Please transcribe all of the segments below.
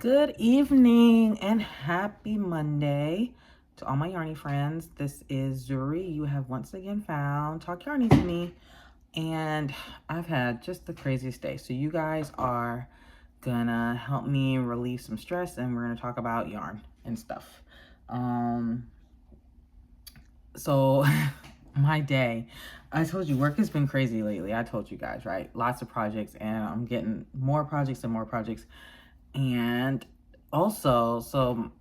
Good evening and happy Monday to all my yarny friends. This is Zuri. You have once again found Talk Yarny to me, and I've had just the craziest day. So you guys are gonna help me relieve some stress, and we're gonna talk about yarn and stuff. So my day, I told you work has been crazy lately. I told you guys, right? Lots of projects, and I'm getting more projects and more projects. And also, so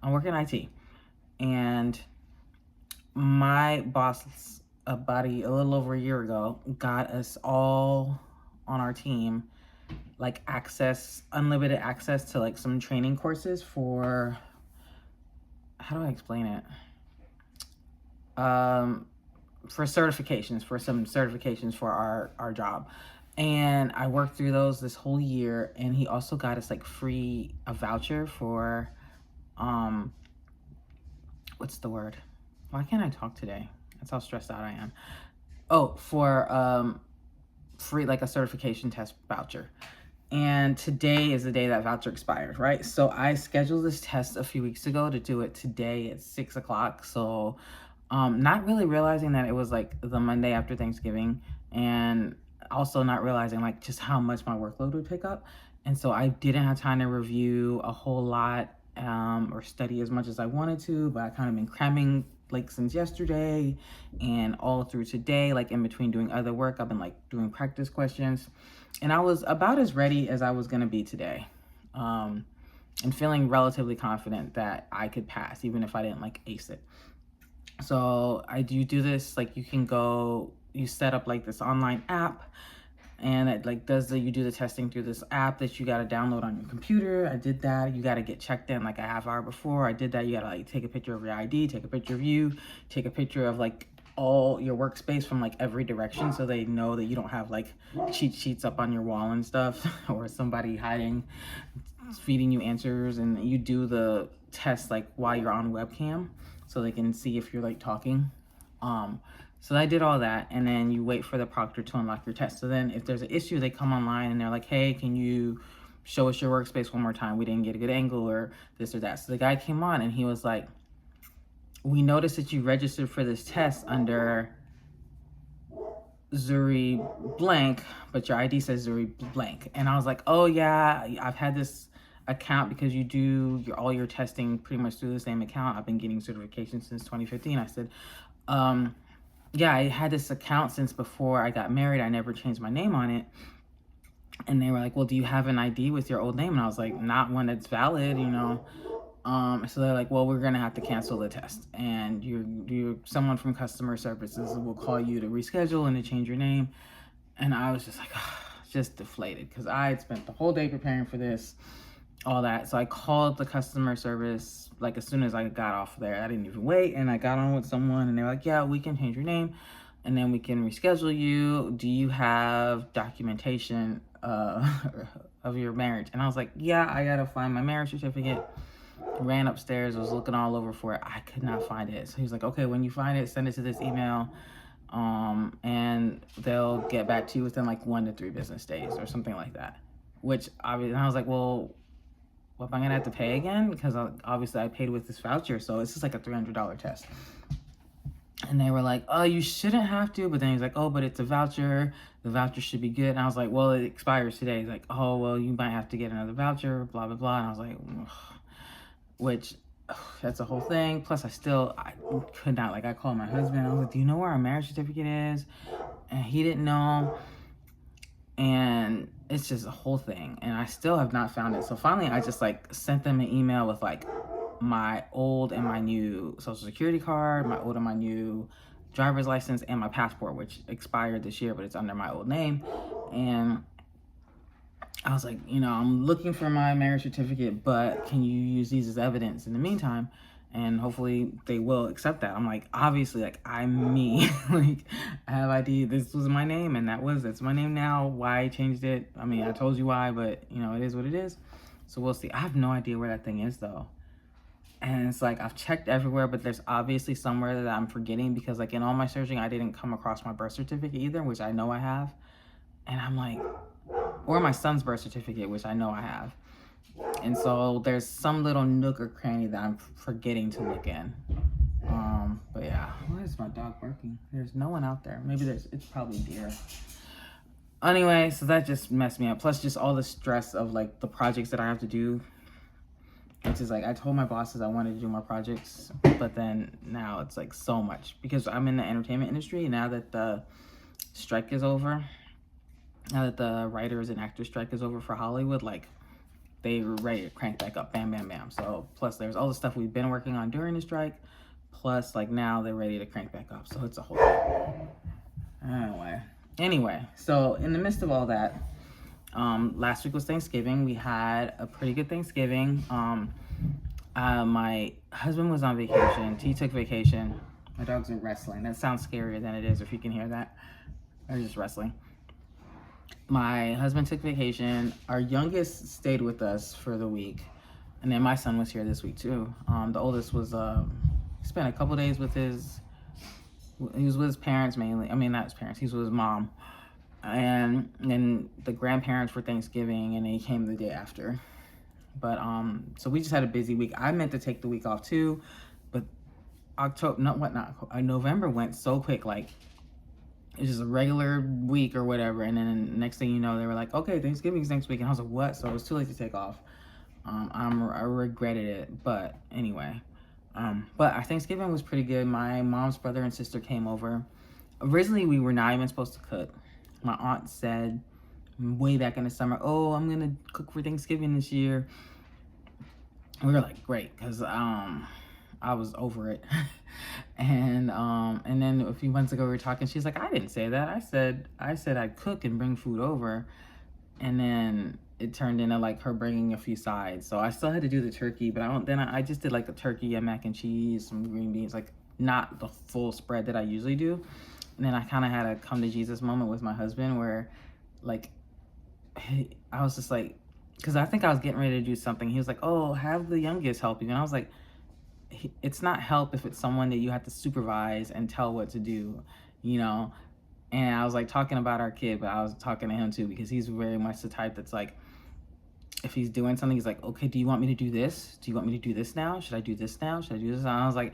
I'm working IT, and my boss about a little over a year ago got us all on our team like unlimited access to like some training courses for, how do I explain it? For some certifications for our job. And I worked through those this whole year, and he also got us like a voucher for what's the word? Why can't I talk today? That's how stressed out I am. Oh, for free, like a certification test voucher. And today is the day that voucher expires, right? So I scheduled this test a few weeks ago to do it today at 6 o'clock. So not really realizing that it was like the Monday after Thanksgiving, and also not realizing like just how much my workload would pick up. And so I didn't have time to review a whole lot or study as much as I wanted to, but I kind of been cramming like since yesterday and all through today, like in between doing other work. I've been like doing practice questions, and I was about as ready as I was going to be today. And feeling relatively confident that I could pass, even if I didn't like ace it. So you do this, like you set up like this online app, and it like you do the testing through this app that you got to download on your computer. I did that. You got to get checked in like a half hour before. I did that. You got to like take a picture of your ID, take a picture of you, take a picture of like all your workspace from like every direction, so they know that you don't have like cheat sheets up on your wall and stuff or somebody hiding feeding you answers. And you do the test like while you're on webcam, so they can see if you're like talking. So I did all that, and then you wait for the proctor to unlock your test. So then if there's an issue, they come online and they're like, hey, can you show us your workspace one more time? We didn't get a good angle or this or that. So the guy came on and he was like, we noticed that you registered for this test under Zuri blank, but your ID says Zuri blank. And I was like, oh yeah, I've had this account because you do all your testing pretty much through the same account. I've been getting certification since 2015. I said, yeah, I had this account since before I got married. I never changed my name on it. And they were like, well, do you have an ID with your old name? And I was like, not one that's valid, you know. So they're like, well, we're gonna have to cancel the test, and you're someone from customer services will call you to reschedule and to change your name. And I was just like, just deflated, because I had spent the whole day preparing for this, all that. So I called the customer service like as soon as I got off there. I didn't even wait, and I got on with someone, and they were like, yeah, we can change your name, and then we can reschedule you. Do you have documentation of your marriage? And I was like, yeah, I gotta find my marriage certificate. Ran upstairs, was looking all over for it. I could not find it. So he was like, okay, when you find it, send it to this email, and they'll get back to you within like 1 to 3 business days or something like that. Which obviously, I was like, well, what, am I gonna have to pay again? Because obviously I paid with this voucher, so it's just like a $300 test. And they were like, oh, you shouldn't have to. But then he's like, oh, but it's a voucher. The voucher should be good. And I was like, well, it expires today. He's like, oh, well, you might have to get another voucher, blah, blah, blah. And I was like, ugh. Which, that's a whole thing. Plus, I could not. Like, I called my husband. I was like, do you know where our marriage certificate is? And he didn't know. And it's just a whole thing. And I still have not found it. So finally, I just like sent them an email with like my old and my new social security card, my old and my new driver's license, and my passport, which expired this year, but it's under my old name. And I was like, you know, I'm looking for my marriage certificate, but can you use these as evidence in the meantime? And hopefully they will accept that. I'm like, obviously, like, I'm me. Like, I have ID. This was my name, and that's my name now. Why I changed it? I mean, I told you why, but, you know, it is what it is. So we'll see. I have no idea where that thing is, though. And it's like, I've checked everywhere, but there's obviously somewhere that I'm forgetting, because, like, in all my searching, I didn't come across my birth certificate either, which I know I have. And I'm like, or my son's birth certificate, which I know I have. And so there's some little nook or cranny that I'm forgetting to look in. But yeah, why is my dog barking? There's no one out there. Maybe it's probably deer. Anyway, so that just messed me up. Plus just all the stress of like the projects that I have to do. Which is like, I told my bosses I wanted to do more projects, but then now it's like so much because I'm in the entertainment industry. Now that the strike is over, now that the writers and actors strike is over for Hollywood, like they were ready to crank back up, bam, bam, bam. So plus there's all the stuff we've been working on during the strike, plus like now they're ready to crank back up. So it's a whole thing. Anyway, so in the midst of all that, last week was Thanksgiving. We had a pretty good Thanksgiving. My husband was on vacation. He took vacation. My dogs are wrestling. That sounds scarier than it is, if you can hear that. They're just wrestling. My husband took vacation. Our youngest stayed with us for the week. And then my son was here this week too. The oldest was, spent a couple days with he was with his parents mainly. I mean, not his parents, he was with his mom. And then the grandparents for Thanksgiving, and they came the day after. But so we just had a busy week. I meant to take the week off too, but November went so quick. Like it's just a regular week or whatever, and then next thing you know, they were like, "Okay, Thanksgiving's next week," and I was like, "What?" So it was too late to take off. I regretted it, but anyway. But our Thanksgiving was pretty good. My mom's brother and sister came over. Originally, we were not even supposed to cook. My aunt said way back in the summer, "Oh, I'm gonna cook for Thanksgiving this year." We were like, great, because I was over it. And then a few months ago we were talking, she's like, "I didn't say that. I said I'd cook and bring food over." And then it turned into like her bringing a few sides. So I still had to do the turkey, but I just did like the turkey and mac and cheese, some green beans, like not the full spread that I usually do. And then I kind of had a come to Jesus moment with my husband where like I was just like, because I think I was getting ready to do something. He was like, "Oh, have the youngest help you." And I was like, it's not help if it's someone that you have to supervise and tell what to do, you know? And I was like talking about our kid, but I was talking to him too, because he's very much the type that's like, if he's doing something, he's like, "Okay, do you want me to do this? Do you want me to do this now? Should I do this now? Should I do this now?" And I was like,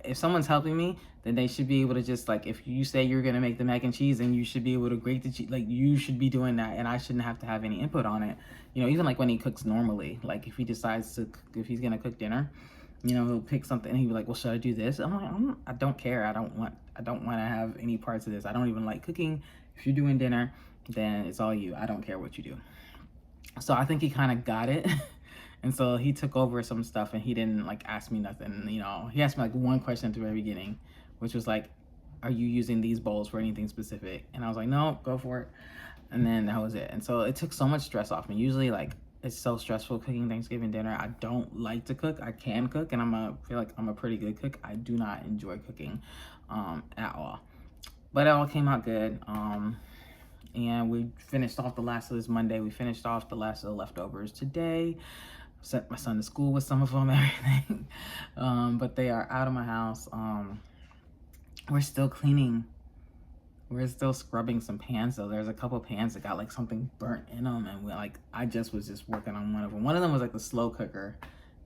if someone's helping me, then they should be able to just like, if you say you're gonna make the mac and cheese, then you should be able to grate the cheese. Like you should be doing that, and I shouldn't have to have any input on it. You know, even like when he cooks normally, like if he decides to, if he's gonna cook dinner, you know, he'll pick something and he'll be like, "Well, should I do this?" I'm like, I don't care. I don't want to have any parts of this. I don't even like cooking. If you're doing dinner, then it's all you. I don't care what you do. So I think he kind of got it. And so he took over some stuff and he didn't like ask me nothing, you know. He asked me like one question at the very beginning, which was like, "Are you using these bowls for anything specific?" And I was like, "No, go for it." And then that was it. And so it took so much stress off me. Usually like it's so stressful cooking Thanksgiving dinner. I don't like to cook. I can cook and I feel like I'm a pretty good cook. I do not enjoy cooking at all. But it all came out good. And we finished off the last of this Monday. We finished off the last of the leftovers today. Sent my son to school with some of them, everything. But they are out of my house. We're still cleaning. We're still scrubbing some pans though. There's a couple pans that got like something burnt in them, and I just was working on one of them. One of them was like the slow cooker,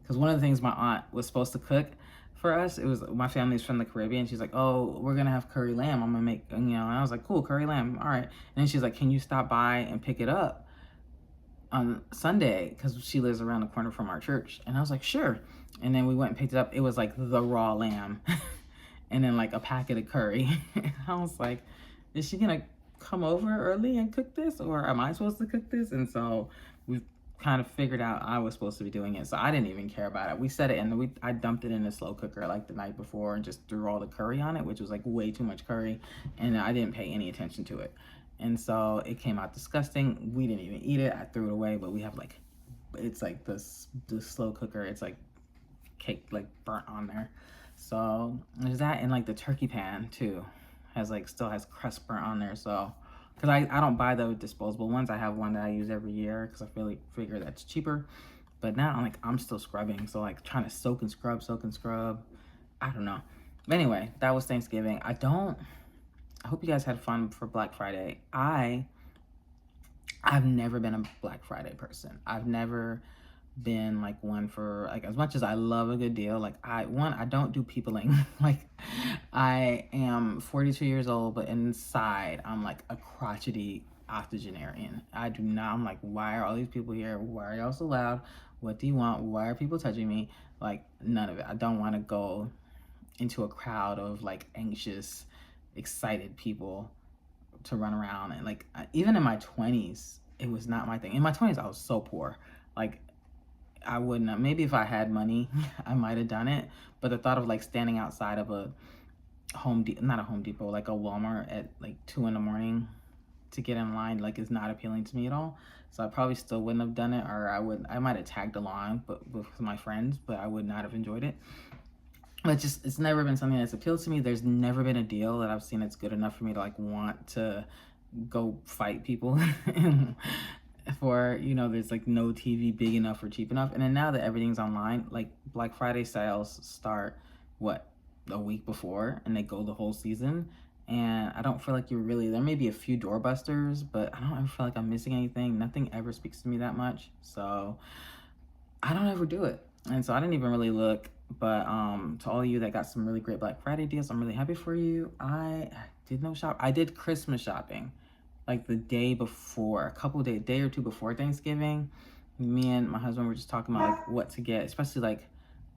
because one of the things my aunt was supposed to cook for us, it was, my family's from the Caribbean. She's like, "Oh, we're gonna have curry lamb. I'm gonna make," you know. And I was like, "Cool, curry lamb, all right." And then she's like, "Can you stop by and pick it up on Sunday?" Because she lives around the corner from our church. And I was like, "Sure." And then we went and picked it up. It was like the raw lamb, and then like a packet of curry. And I was like, "Is she gonna come over early and cook this, or am I supposed to cook this?" And so we kind of figured out I was supposed to be doing it, so I didn't even care about it. We set it in I dumped it in the slow cooker like the night before and just threw all the curry on it, which was like way too much curry, and I didn't pay any attention to it. And so it came out disgusting. We didn't even eat it. I threw it away. But we have like, it's like the slow cooker, it's like cake, like burnt on there. So there's that, and like the turkey pan too has like, still has crust burnt on there. So because I don't buy the disposable ones. I have one that I use every year because I figure that's cheaper. But now I'm still scrubbing, so like trying to soak and scrub. I don't know. But anyway, that was Thanksgiving. I hope you guys had fun for Black Friday. I've never been a Black Friday person. I've never been like one for, like, as much as I love a good deal, like I don't do peopling. Like, I am 42 years old, but inside I'm like a crotchety octogenarian. I do not, I'm like, why are all these people here? Why are y'all so loud? What do you want? Why are people touching me? Like, none of it. I don't want to go into a crowd of like anxious, excited people to run around. And like, even in my 20s, it was not my thing. In my 20s, I was so poor. Like, I wouldn't have, maybe if I had money, I might have done it. But the thought of like standing outside of a not a Home Depot, like a Walmart at like 2 in the morning to get in line, like, is not appealing to me at all. So I probably still wouldn't have done it, or I might have tagged along, but with my friends, but I would not have enjoyed it. But just, it's never been something that's appealed to me. There's never been a deal that I've seen that's good enough for me to like want to go fight people for, you know, there's like no TV big enough or cheap enough. And then now that everything's online, like Black Friday sales start, what, a week before, and they go the whole season. And I don't feel like you're really, there may be a few doorbusters, but I don't ever feel like I'm missing anything. Nothing ever speaks to me that much. So I don't ever do it. And so I didn't even really look. But to all of you that got some really great Black Friday deals, I'm really happy for you. I did no shop. I did Christmas shopping like the day before, day or two before Thanksgiving. Me and my husband were just talking about like what to get, especially like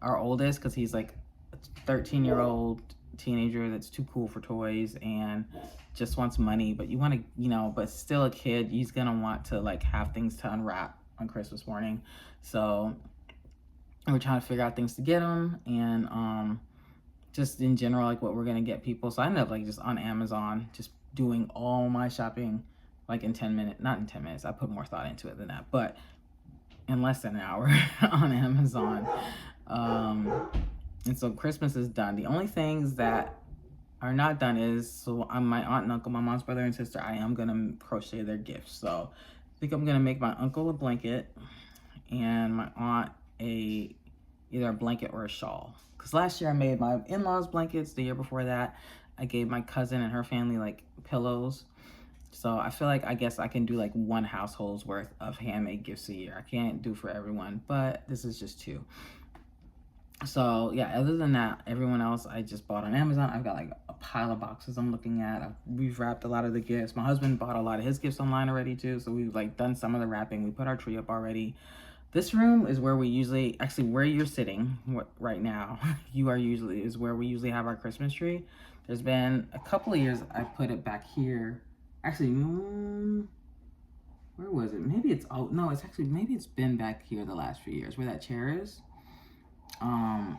our oldest, because he's like a 13-year-old teenager that's too cool for toys and just wants money. But you want to, you know, but still a kid, he's gonna want to like have things to unwrap on Christmas morning. So we're trying to figure out things to get him, and just in general, like what we're gonna get people. So I ended up like just on Amazon, just doing all my shopping like in 10 minutes, not in 10 minutes, I put more thought into it than that, but in less than an hour on Amazon. And so Christmas is done. The only things that are not done is, so I'm my aunt and uncle, my mom's brother and sister, I am gonna crochet their gifts. So I think I'm gonna make my uncle a blanket and my aunt either a blanket or a shawl. Because last year I made my in-laws blankets. The year before that, I gave my cousin and her family like pillows. So I feel like, I guess I can do like one household's worth of handmade gifts a year. I can't do for everyone, but this is just 2. So yeah, other than that, everyone else I just bought on Amazon. I've got like a pile of boxes I'm looking at. We've wrapped a lot of the gifts. My husband bought a lot of his gifts online already too. So we've like done some of the wrapping. We put our tree up already. This room is where we usually, actually where you're sitting right now, is where we usually have our Christmas tree. There's been a couple of years I put it back here. Actually, where was it? Maybe it's, oh no, it's actually, maybe it's been back here the last few years where that chair is. And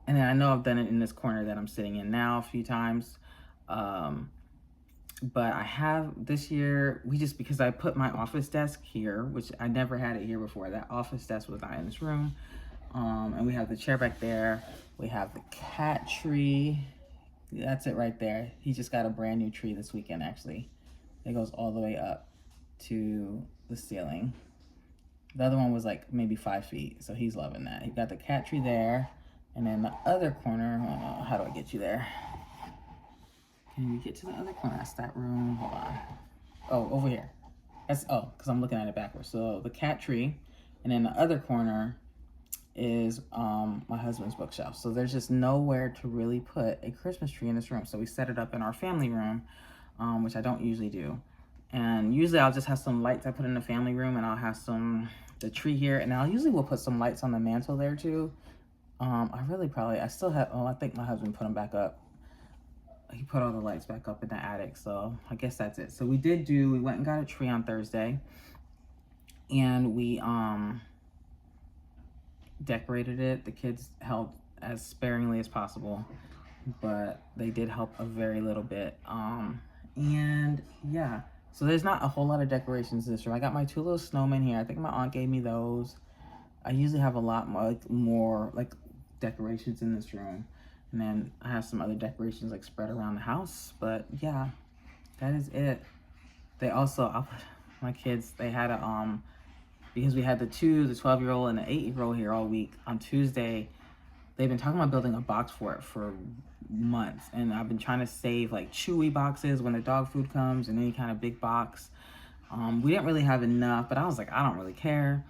then I know I've done it in this corner that I'm sitting in now a few times. But I have this year, because I put my office desk here, which I never had it here before. That office desk was not in this room. And we have the chair back there. We have the cat tree. That's it right there. He just got a brand new tree this weekend, actually. It goes all the way up to the ceiling. The other one was like maybe 5 feet, so he's loving that. He got the cat tree there. And then the other corner, how do I get you there? Can we get to the other corner? That's that room. Hold on. Oh, over here. Because I'm looking at it backwards. So the cat tree, and then the other corner is my husband's bookshelf. So there's just nowhere to really put a Christmas tree in this room. So we set it up in our family room, which I don't usually do. And usually I'll just have some lights I put in the family room, and I'll have the tree here, and I'll usually will put some lights on the mantle there too. I still have, I think my husband put them back up. He put all the lights back up in the attic, so I guess that's it. So we went and got a tree on Thursday, and we decorated it. The kids helped as sparingly as possible, but they did help a very little bit. And yeah, so there's not a whole lot of decorations in this room. I got my 2 little snowmen here. I think my aunt gave me those. I usually have a lot more decorations in this room. And then I have some other decorations like spread around the house. But yeah, that is it. They also, my kids, they had because we had the 12-year-old and the 8-year-old here all week. On Tuesday, they've been talking about building a box for it for months. And I've been trying to save like Chewy boxes when the dog food comes, and any kind of big box. We didn't really have enough, but I was like, I don't really care.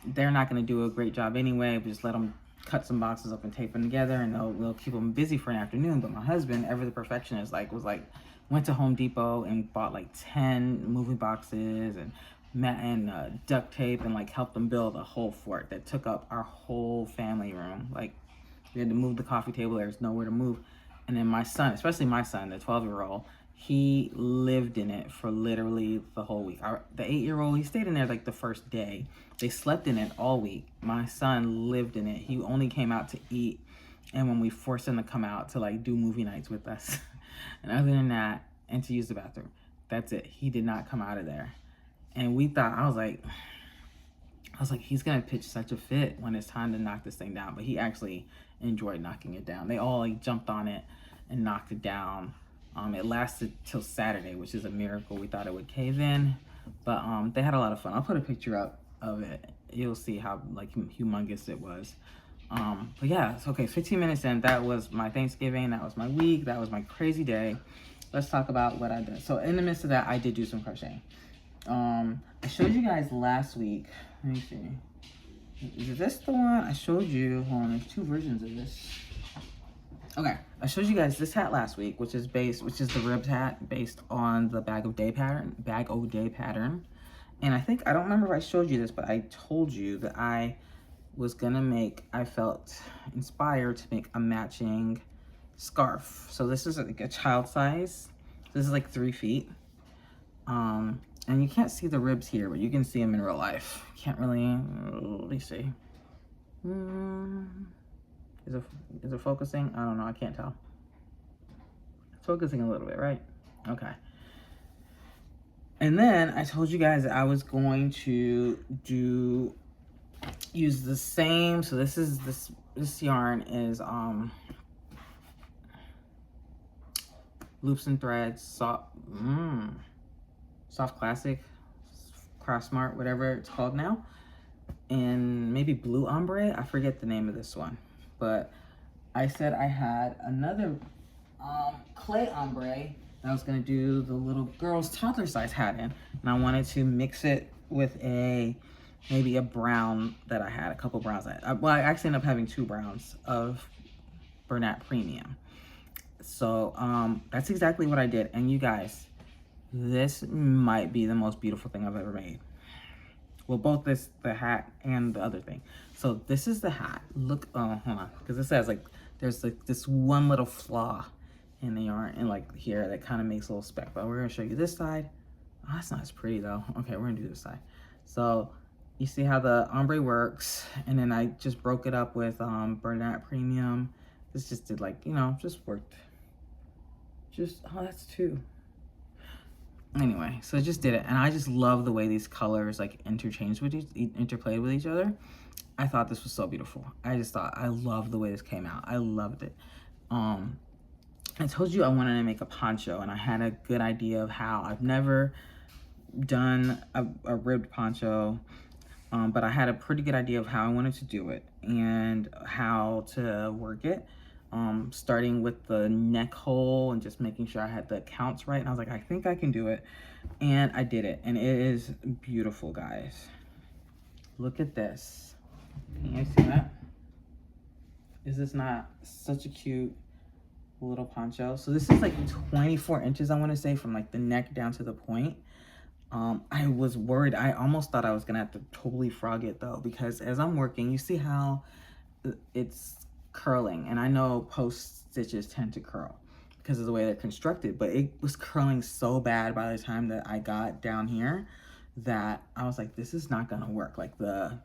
they're not going to do a great job anyway, but just let them cut some boxes up and tape them together, and they'll keep them busy for an afternoon. But my husband, ever the perfectionist, went to Home Depot and bought like 10 movie boxes and duct tape, and like helped them build a whole fort that took up our whole family room. Like, we had to move the coffee table. There's nowhere to move. And then my son, especially my son, the 12-year-old, he lived in it for literally the whole week. The 8-year-old, he stayed in there like the first day. They slept in it all week. My son lived in it. He only came out to eat, and when we forced him to come out to like do movie nights with us. And other than that, and to use the bathroom, that's it. He did not come out of there. And we thought, I was like, he's gonna pitch such a fit when it's time to knock this thing down. But he actually enjoyed knocking it down. They all like jumped on it and knocked it down. It lasted till Saturday, which is a miracle. We thought it would cave in, but they had a lot of fun. I'll put a picture up of it. You'll see how like humongous it was. But yeah, so, okay, 15 minutes in. That was my Thanksgiving. That was my week. That was my crazy day. Let's talk about what I did. So in the midst of that, I did do some crocheting. I showed you guys last week. Let me see. Is this the one I showed you? Hold on, there's two versions of this. Okay, I showed you guys this hat last week, which is the ribbed hat based on the Bag O' Day pattern. And I don't remember if I showed you this, but I told you that I felt inspired to make a matching scarf. So this is like a child size. This is like 3 feet. And you can't see the ribs here, but you can see them in real life. Can't really, let me see. Is it focusing? I don't know, I can't tell. It's focusing a little bit, right? Okay. And then I told you guys that I was going to use the same, so this yarn is Loops and Threads, Soft Classic, Craft Smart, whatever it's called now, and maybe Blue Ombre. I forget the name of this one, but I said I had another clay ombre that I was gonna do the little girl's toddler size hat in, and I wanted to mix it with maybe a brown that I had, a couple browns. I actually ended up having 2 browns of Bernat Premium. So that's exactly what I did, and you guys, this might be the most beautiful thing I've ever made. Well, both the hat and the other thing. So this is the hat. Look, hold on, because it says like there's like this one little flaw in the yarn, and like here that kind of makes a little speck. But we're gonna show you this side. Oh, that's not as pretty though. Okay, we're gonna do this side. So you see how the ombre works, and then I just broke it up with Bernat Premium. This just did like, just worked. Oh, that's 2. Anyway, so I just did it, and I just love the way these colors like interplayed with each other. I thought this was so beautiful. I love the way this came out. I loved it. I told you I wanted to make a poncho, and I had a good idea of how. I've never done a ribbed poncho, but I had a pretty good idea of how I wanted to do it and how to work it. Starting with the neck hole and just making sure I had the counts right. And I was like, I think I can do it. And I did it. And it is beautiful, guys. Look at this. Can you see that? Is this not such a cute little poncho? So this is like 24 inches, I want to say, from like the neck down to the point. I was worried. I almost thought I was going to have to totally frog it though, because as I'm working, you see how it's curling, and I know post stitches tend to curl because of the way they're constructed, but it was curling so bad by the time that I got down here that I was like, this is not gonna work. Like the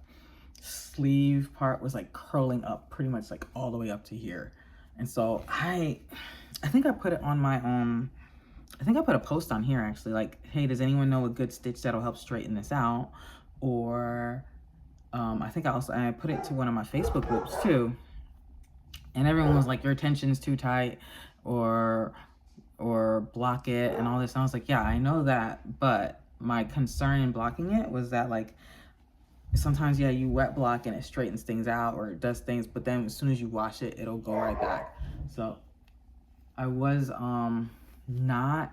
sleeve part was like curling up pretty much like all the way up to here. And so I think I put it on my I think I put a post on here actually, like, hey, does anyone know a good stitch that'll help straighten this out? Or I think I put it to one of my Facebook groups too. And everyone was like, your tension's too tight, or block it and all this. And I was like, yeah, I know that, but my concern in blocking it was that like sometimes, yeah, you wet block and it straightens things out or it does things, but then as soon as you wash it, it'll go right back. So I was not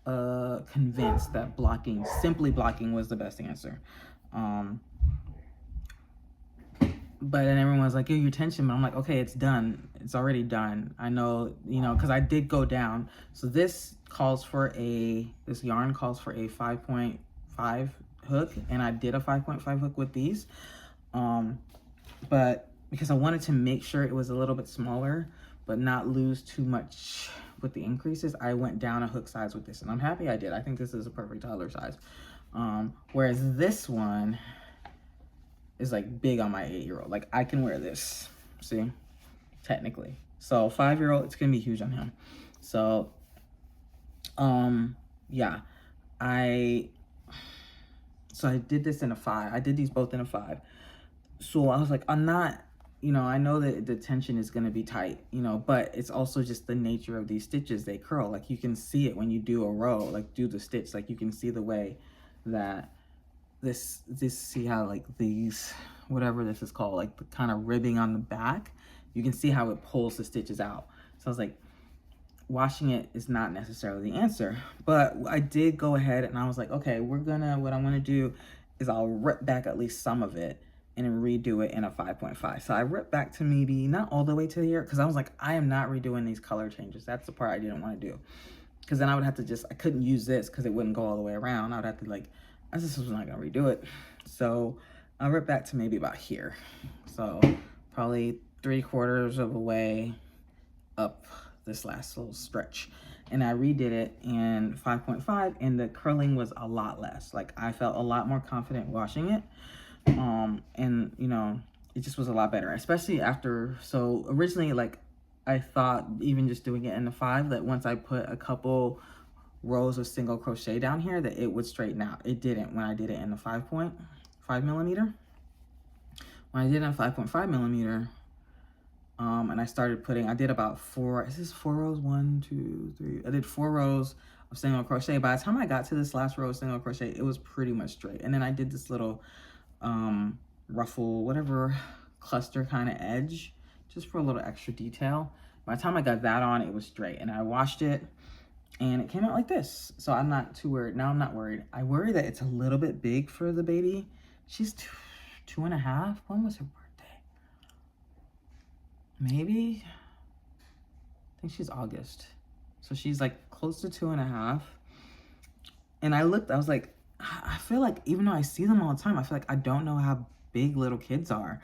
convinced that simply blocking was the best answer. but then everyone's like, yo, your tension, but I'm like, okay, it's done. It's already done. I know, you know, because I did go down. So this yarn calls for a 5.5 hook, and I did a 5.5 hook with these. But because I wanted to make sure it was a little bit smaller, but not lose too much with the increases, I went down a hook size with this, and I'm happy I did. I think this is a perfect toddler size. Whereas this one is like big on my 8-year-old. Like I can wear this, see, technically. So 5-year-old, it's gonna be huge on him. So, yeah, I did this in a 5. I did these both in a 5. So I was like, I'm not, you know, I know that the tension is gonna be tight, you know, but it's also just the nature of these stitches. They curl. Like you can see it when you do a row, like do the stitch, like you can see the way that this see how like these, whatever this is called, like the kind of ribbing on the back, you can see how it pulls the stitches out. So I was like, washing it is not necessarily the answer, but I did go ahead and I was like, okay, what I'm gonna do is I'll rip back at least some of it and then redo it in a 5.5. So I ripped back to maybe not all the way to here, because I was like, I am not redoing these color changes. That's the part I didn't want to do, because then I would have to I couldn't use this because it wouldn't go all the way around. I would have to like, I just was not gonna redo it. So I ripped back to maybe about here. So probably 3/4 of a way up this last little stretch. And I redid it in 5.5, and the curling was a lot less. Like I felt a lot more confident washing it. And you know, it just was a lot better, especially after, so originally, like I thought even just doing it in the 5, that once I put a couple rows of single crochet down here that it would straighten out. It didn't when I did it in the 5.5 millimeter. When I did it in 5.5 millimeter, and I started putting, I did about 4, is this 4 rows? 1, 2, 3. I did 4 rows of single crochet. By the time I got to this last row of single crochet, it was pretty much straight. And then I did this little ruffle, whatever, cluster kind of edge, just for a little extra detail. By the time I got that on, it was straight, and I washed it and it came out like this. So I'm not too worried. Now I'm not worried. I worry that it's a little bit big for the baby. She's 2.5. When was her birthday? Maybe, I think she's August. So she's like close to 2.5. And I looked, I was like, I feel like even though I see them all the time, I feel like I don't know how big little kids are.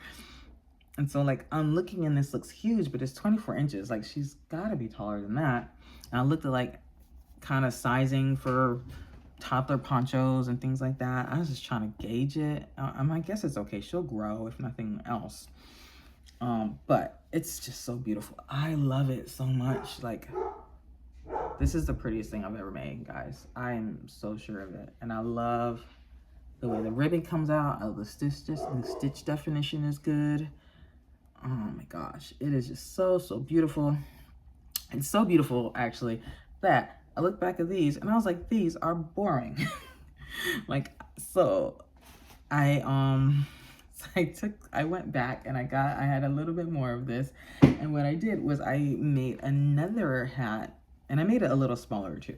And so like I'm looking and this looks huge, but it's 24 inches. Like she's gotta be taller than that. And I looked at like kind of sizing for toddler ponchos and things like that. I was just trying to gauge it. I guess it's okay. She'll grow if nothing else. But it's just so beautiful. I love it so much. Like this is the prettiest thing I've ever made, guys. I am so sure of it. And I love the way the ribbon comes out. The stitch definition is good. Oh my gosh, it is just so beautiful. It's so beautiful actually that I look back at these and I was like, these are boring. Like, so I went back and I had a little bit more of this, and what I did was I made another hat, and I made it a little smaller too.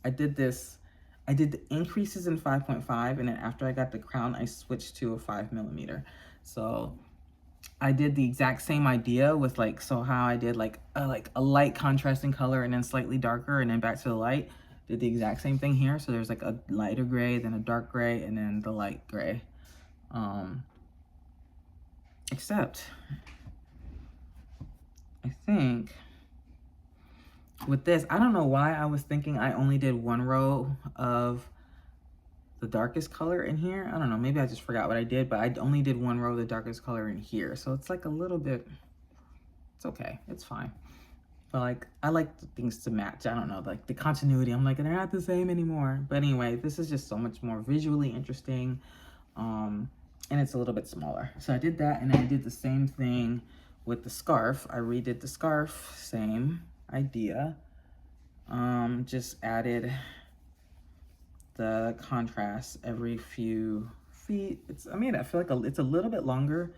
I did the increases in 5.5, and then after I got the crown, I switched to a 5 millimeter. So I did the exact same idea with like, so how I did like a light contrasting color and then slightly darker and then back to the light. Did the exact same thing here. So there's like a lighter gray, then a dark gray, and then the light gray. Except I think with this, I don't know why I was thinking I only did 1 row of the darkest color in here. I don't know, maybe I just forgot what I did, but I only did 1 row of the darkest color in here. So it's like a little bit, it's okay, it's fine. But like, I like the things to match. I don't know, like the continuity, I'm like, they're not the same anymore. But anyway, this is just so much more visually interesting. And it's a little bit smaller. So I did that, and then I did the same thing with the scarf. I redid the scarf, same idea. Just added the contrast every few feet. I feel like it's a little bit longer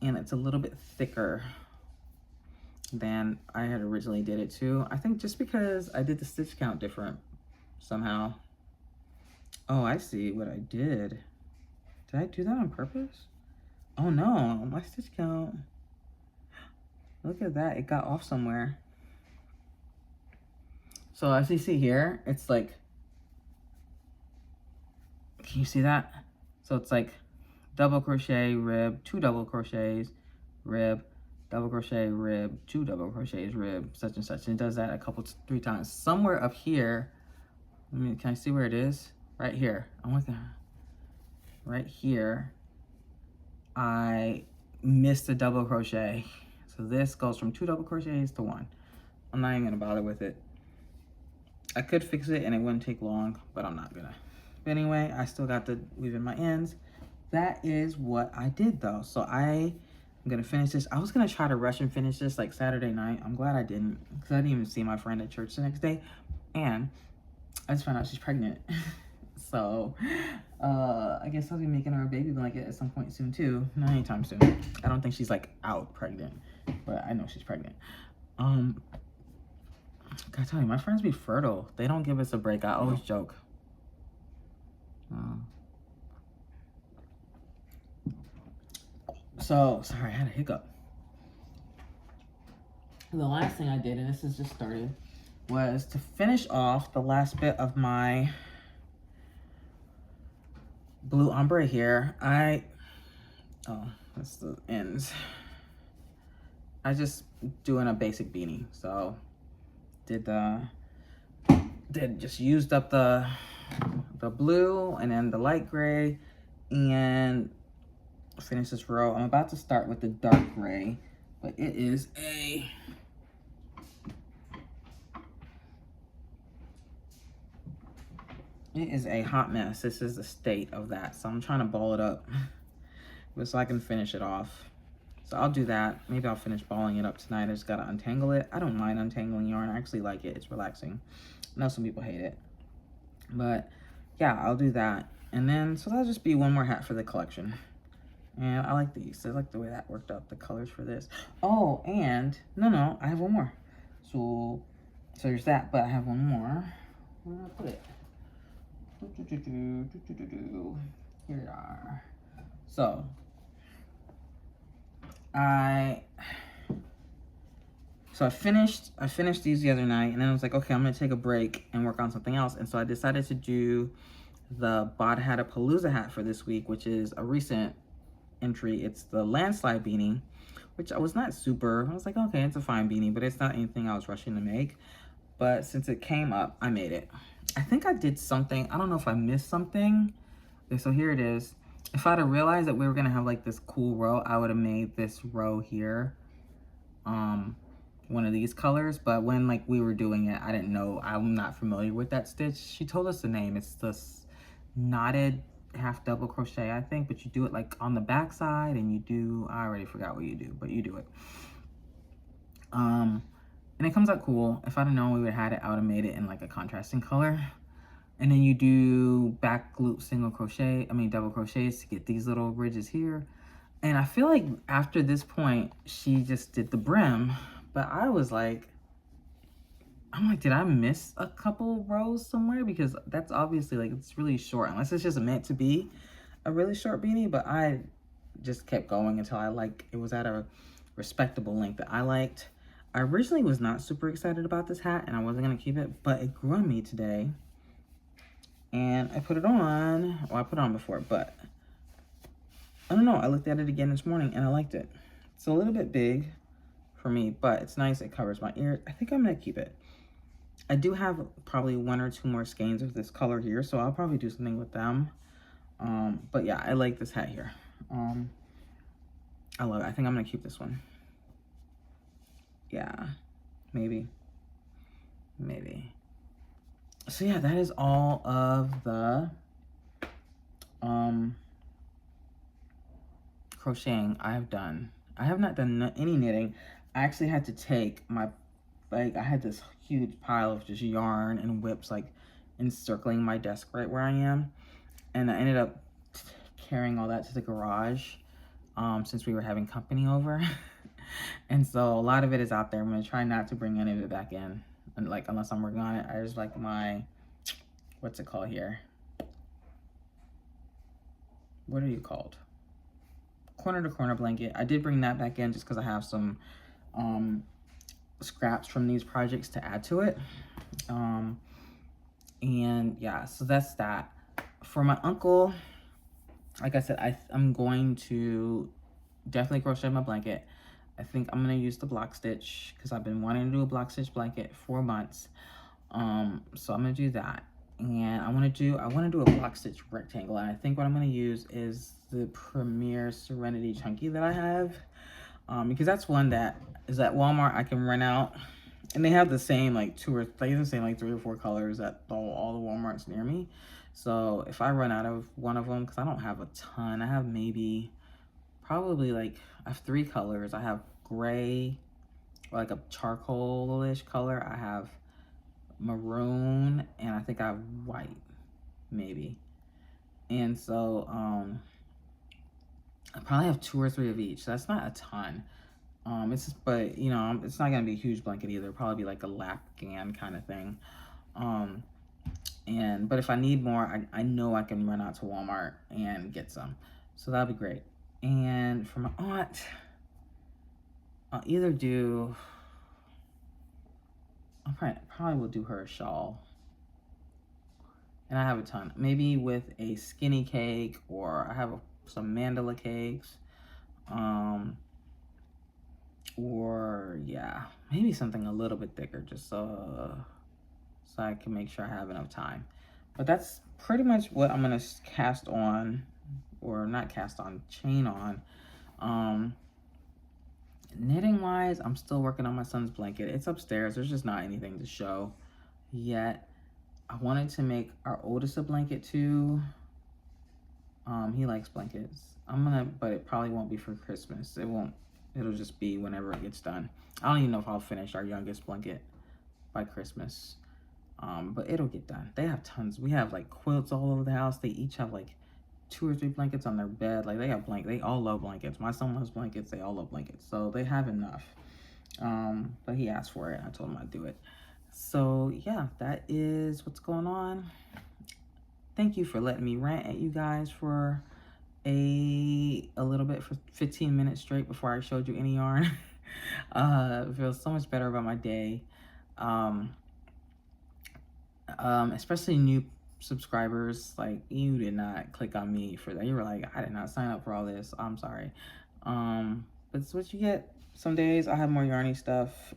and it's a little bit thicker than I had originally did it too. I think just because I did the stitch count different somehow. Oh, I see what I did. Did I do that on purpose? Oh no, my stitch count. Look at that, it got off somewhere. So as you see here, it's like, can you see that? So it's like double crochet, rib, 2 double crochets, rib, double crochet, rib, 2 double crochets, rib, such and such. And it does that a couple, 3 times. Somewhere up here, can I see where it is? Right here. I'm looking. Right here, I missed a double crochet. So this goes from 2 double crochets to 1. I'm not even gonna bother with it. I could fix it and it wouldn't take long, but I'm not gonna. But anyway, I still got to weave in my ends. That is what I did though. So I'm gonna finish this. I was gonna try to rush and finish this like Saturday night. I'm glad I didn't, because I didn't even see my friend at church the next day. And I just found out she's pregnant. So I guess I'll be making her a baby blanket at some point soon too. Not anytime soon. I don't think she's like out pregnant, but I know she's pregnant. Gotta tell you, my friends be fertile. They don't give us a break. I always joke. So, sorry, I had a hiccup. The last thing I did, and this has just started, was to finish off the last bit of my blue ombre here. Oh, that's the ends. I just doing a basic beanie. So, just used up the blue and then the light gray and finish this row. I'm about to start with the dark gray, but it is a hot mess. This is the state of that. So I'm trying to ball it up but so I can finish it off. So I'll do that. Maybe I'll finish balling it up tonight. I just gotta untangle it. I don't mind untangling yarn. I actually like it. It's relaxing. I know some people hate it, but yeah, I'll do that. And then, so that'll just be one more hat for the collection. And I like these. I like the way that worked out, the colors for this. Oh, and no, I have one more. So there's that, but I have one more. Where did I put it? Here they are. So I finished these the other night, and then I was like, okay, I'm gonna take a break and work on something else. And so I decided to do the Bod Hatapalooza hat for this week, which is a recent entry. It's the landslide beanie, which I was not super, I was like, okay, it's a fine beanie, but it's not anything I was rushing to make. But since it came up, I made it. I think I did something, I don't know if I missed something. Okay, so here it is. If I'd have realized that we were gonna have like this cool row, I would have made this row here one of these colors. But when like we were doing it, I didn't know, I'm not familiar with that stitch. She told us the name. It's this knotted half double crochet, I think, but you do it like on the back side, and you do, I already forgot what you do, but you do it. And it comes out cool. If I'd have known we would have had it, I would have made it in like a contrasting color. And then you do back loop double crochets to get these little ridges here. And I feel like after this point, she just did the brim, but I was like, I'm like, did I miss a couple rows somewhere? Because that's obviously like, it's really short, unless it's just meant to be a really short beanie. But I just kept going until it was at a respectable length that I liked. I originally was not super excited about this hat and I wasn't gonna keep it, but it grew on me today. And I put it on, well, I put it on before, but I don't know. I looked at it again this morning and I liked it. It's a little bit big for me, but it's nice. It covers my ears. I think I'm gonna keep it. I do have probably 1 or 2 more skeins of this color here, so I'll probably do something with them. But yeah, I like this hat here. I love it. I think I'm gonna keep this one. Yeah, maybe. So yeah, that is all of the crocheting I have done. I have not done any knitting. I actually had to take my, I had this huge pile of just yarn and whips like encircling my desk right where I am. And I ended up carrying all that to the garage since we were having company over. And so a lot of it is out there. I'm gonna try not to bring any of it back in, and like unless I'm working on it. I just like my, what's it called here? What are you called? corner to corner blanket. I did bring that back in just because I have some scraps from these projects to add to it. And yeah, so that's that. For my uncle, like I said, I'm going to definitely crochet my blanket. I think I'm gonna use the block stitch because I've been wanting to do a block stitch blanket for months. So I'm gonna do that. And I wanna do a block stitch rectangle. And I think what I'm gonna use is the Premier Serenity Chunky that I have. Because that's one that is at Walmart I can rent out. And they have the same like 3 or 4 colors at all the Walmarts near me. So if I run out of one of them, because I don't have a ton, I have probably like, I have 3 colors. I have gray, or like a charcoal-ish color. I have maroon, and I think I have white, maybe. And so I probably have 2 or 3 of each. So that's not a ton. It's just, but you know, it's not gonna be a huge blanket either. It'll probably be like a Lapgan kind of thing. But if I need more, I know I can run out to Walmart and get some. So that'll be great. And for my aunt, I'll either do, probably will do her a shawl. And I have a ton. Maybe with a skinny cake, or I have some mandala cakes. Or yeah, maybe something a little bit thicker, just so I can make sure I have enough time. But that's pretty much what I'm gonna cast on, or not cast on, chain on. Knitting wise, I'm still working on my son's blanket. It's upstairs. There's just not anything to show yet. I wanted to make our oldest a blanket too. He likes blankets. But it probably won't be for Christmas. It'll just be whenever it gets done. I don't even know if I'll finish our youngest blanket by Christmas. But it'll get done. They have tons. We have like quilts all over the house. They each have like 2 or 3 blankets on their bed. Like they all love blankets. My son loves blankets. They all love blankets. So they have enough. But he asked for it. I told him I'd do it. So yeah, that is what's going on. Thank you for letting me rant at you guys for a little bit, for 15 minutes straight before I showed you any yarn. I feel so much better about my day. Especially new subscribers. Like, you did not click on me for that. You were like, I did not sign up for all this. I'm sorry. But it's what you get. Some days I have more yarny stuff.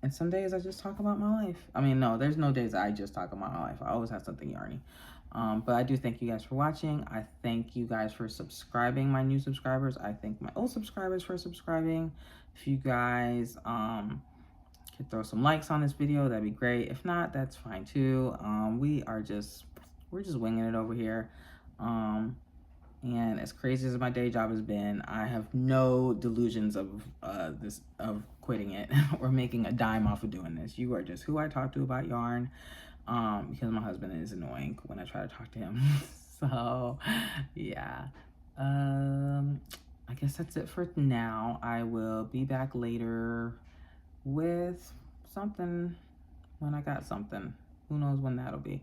And some days I just talk about my life. I mean, no, there's no days I just talk about my life. I always have something yarny. But I do thank you guys for watching. I thank you guys for subscribing, my new subscribers. I thank my old subscribers for subscribing. If you guys could throw some likes on this video, that'd be great. If not, that's fine too. We're just winging it over here. And as crazy as my day job has been, I have no delusions of quitting it or making a dime off of doing this. You are just who I talk to about yarn, because my husband is annoying when I try to talk to him. So yeah, I guess that's it for now. I will be back later with something when I got something. Who knows when that'll be.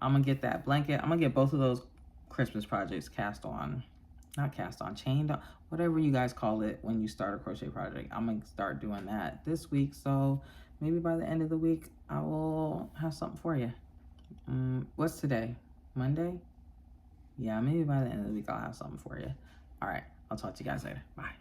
I'm gonna get that blanket. I'm gonna get both of those Christmas projects chained on, whatever you guys call it when you start a crochet project. I'm gonna start doing that this week, so maybe by the end of the week I will have something for you. What's today? Monday? Yeah, maybe by the end of the week I'll have something for you. All right, I'll talk to you guys later. Bye.